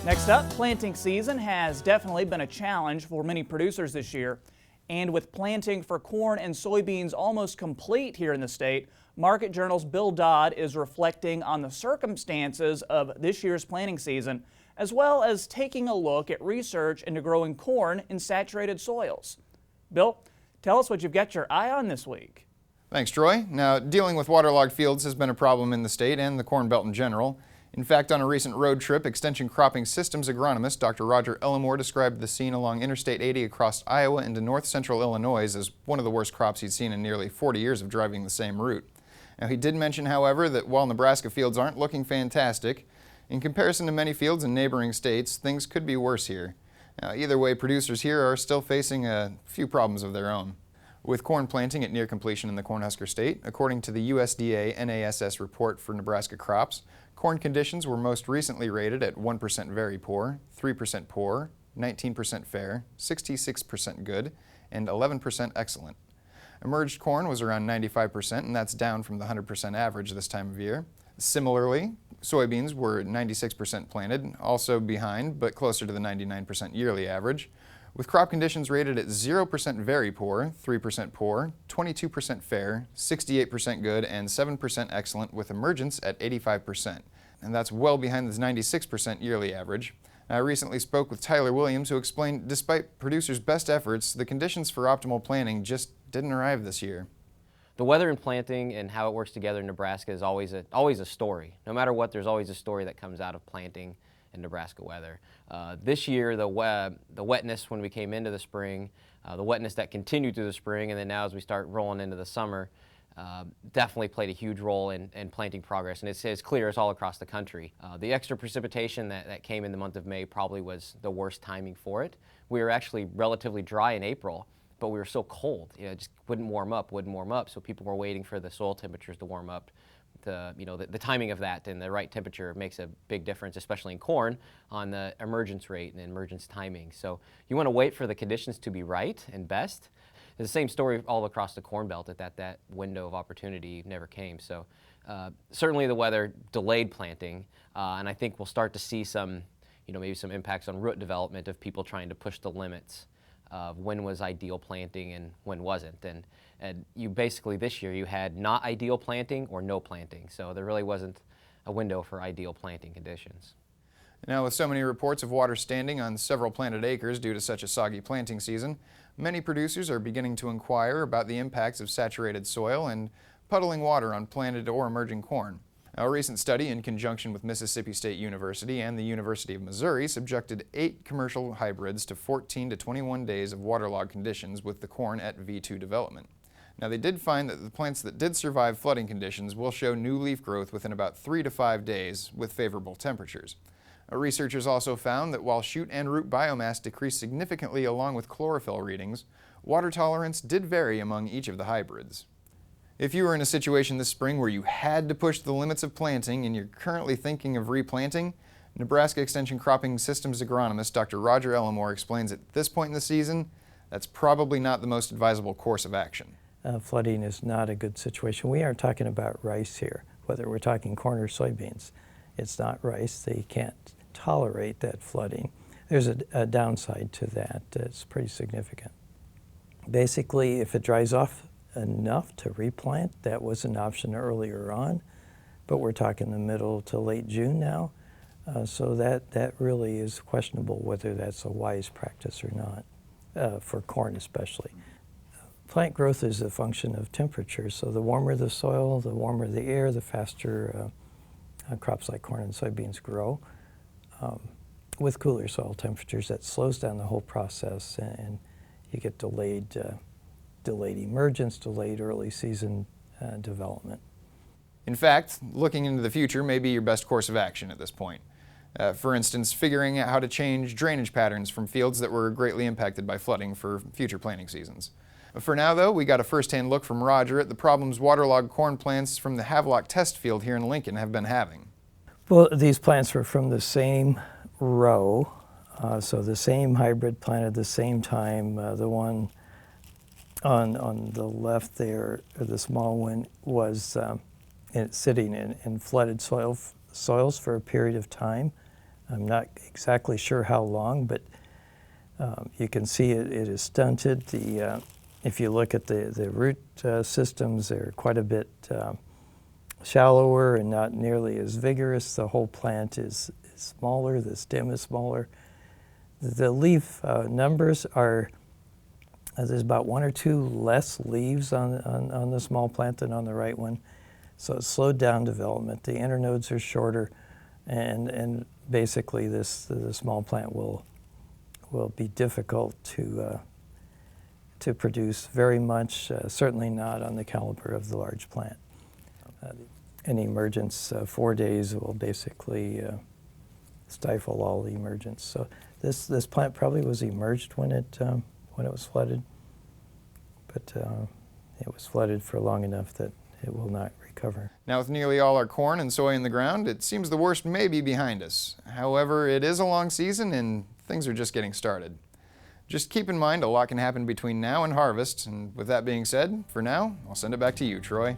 Next up, planting season has definitely been a challenge for many producers this year. And with planting for corn and soybeans almost complete here in the state, Market Journal's Bill Dodd is reflecting on the circumstances of this year's planting season, as well as taking a look at research into growing corn in saturated soils. Bill, tell us what you've got your eye on this week. Thanks, Troy. Now, dealing with waterlogged fields has been a problem in the state and the Corn Belt in general. In fact, on a recent road trip, Extension Cropping Systems agronomist Dr. Roger Elmore described the scene along Interstate 80 across Iowa into north-central Illinois as one of the worst crops he'd seen in nearly 40 years of driving the same route. Now, he did mention, however, that while Nebraska fields aren't looking fantastic, in comparison to many fields in neighboring states, things could be worse here. Now, either way, producers here are still facing a few problems of their own. With corn planting at near completion in the Cornhusker State, according to the USDA NASS report for Nebraska crops, corn conditions were most recently rated at 1% very poor, 3% poor, 19% fair, 66% good, and 11% excellent. Emerged corn was around 95%, and that's down from the 100% average this time of year. Similarly, soybeans were 96% planted, also behind, but closer to the 99% yearly average, with crop conditions rated at 0% very poor, 3% poor, 22% fair, 68% good, and 7% excellent, with emergence at 85%. And that's well behind this 96% yearly average. I recently spoke with Tyler Williams, who explained despite producers' best efforts, the conditions for optimal planting just didn't arrive this year. The weather and planting and how it works together in Nebraska is always a story. No matter what, there's always a story that comes out of planting in Nebraska weather. This year, the wetness when we came into the spring, the wetness that continued through the spring, and then now as we start rolling into the summer, definitely played a huge role in planting progress, and it's clear it's all across the country. The extra precipitation that came in the month of May probably was the worst timing for it. We were actually relatively dry in April, but we were so cold, it just wouldn't warm up, so people were waiting for the soil temperatures to warm up. The timing of that and the right temperature makes a big difference, especially in corn, on the emergence rate and emergence timing. So you want to wait for the conditions to be right and best. It's the same story all across the Corn Belt, that window of opportunity never came. So certainly the weather delayed planting, and I think we'll start to see some, maybe some impacts on root development of people trying to push the limits of when was ideal planting and when wasn't. And you basically this year you had not ideal planting or no planting, so there really wasn't a window for ideal planting conditions. Now, with so many reports of water standing on several planted acres due to such a soggy planting season, many producers are beginning to inquire about the impacts of saturated soil and puddling water on planted or emerging corn. Now, a recent study in conjunction with Mississippi State University and the University of Missouri subjected 8 commercial hybrids to 14 to 21 days of waterlogged conditions with the corn at V2 development. Now, they did find that the plants that did survive flooding conditions will show new leaf growth within about 3 to 5 days with favorable temperatures. Researchers also found that while shoot and root biomass decreased significantly along with chlorophyll readings, water tolerance did vary among each of the hybrids. If you were in a situation this spring where you had to push the limits of planting and you're currently thinking of replanting, Nebraska Extension Cropping Systems agronomist Dr. Roger Elmore explains at this point in the season, that's probably not the most advisable course of action. Flooding is not a good situation. We aren't talking about rice here, whether we're talking corn or soybeans. It's not rice. They can't tolerate that flooding. There's a downside to that. It's pretty significant. Basically, if it dries off enough to replant, that was an option earlier on, but we're talking the middle to late June now, so that really is questionable whether that's a wise practice or not, for corn especially. Plant growth is a function of temperature, so the warmer the soil, the warmer the air, the faster crops like corn and soybeans grow. With cooler soil temperatures, that slows down the whole process, and you get delayed emergence, delayed early season development. In fact, looking into the future may be your best course of action at this point. For instance, figuring out how to change drainage patterns from fields that were greatly impacted by flooding for future planting seasons. For now, though, we got a first-hand look from Roger at the problems waterlogged corn plants from the Havelock test field here in Lincoln have been having. Well, these plants were from the same row, so the same hybrid planted the same time. The one on the left there, the small one, was sitting in flooded soils for a period of time. I'm not exactly sure how long, but you can see it is stunted. If you look at the root systems, they're quite a bit shallower and not nearly as vigorous. The whole plant is smaller, the stem is smaller. The leaf numbers are, there's about 1 or 2 less leaves on the small plant than on the right one. So it slowed down development. The internodes are shorter, and basically the small plant will be difficult to produce very much, certainly not on the caliber of the large plant. Any emergence, 4 days will basically stifle all the emergence. So this plant probably was emerged when it was flooded, but it was flooded for long enough that it will not recover. Now, with nearly all our corn and soy in the ground, it seems the worst may be behind us. However, it is a long season and things are just getting started. Just keep in mind a lot can happen between now and harvest, and with that being said, for now, I'll send it back to you, Troy.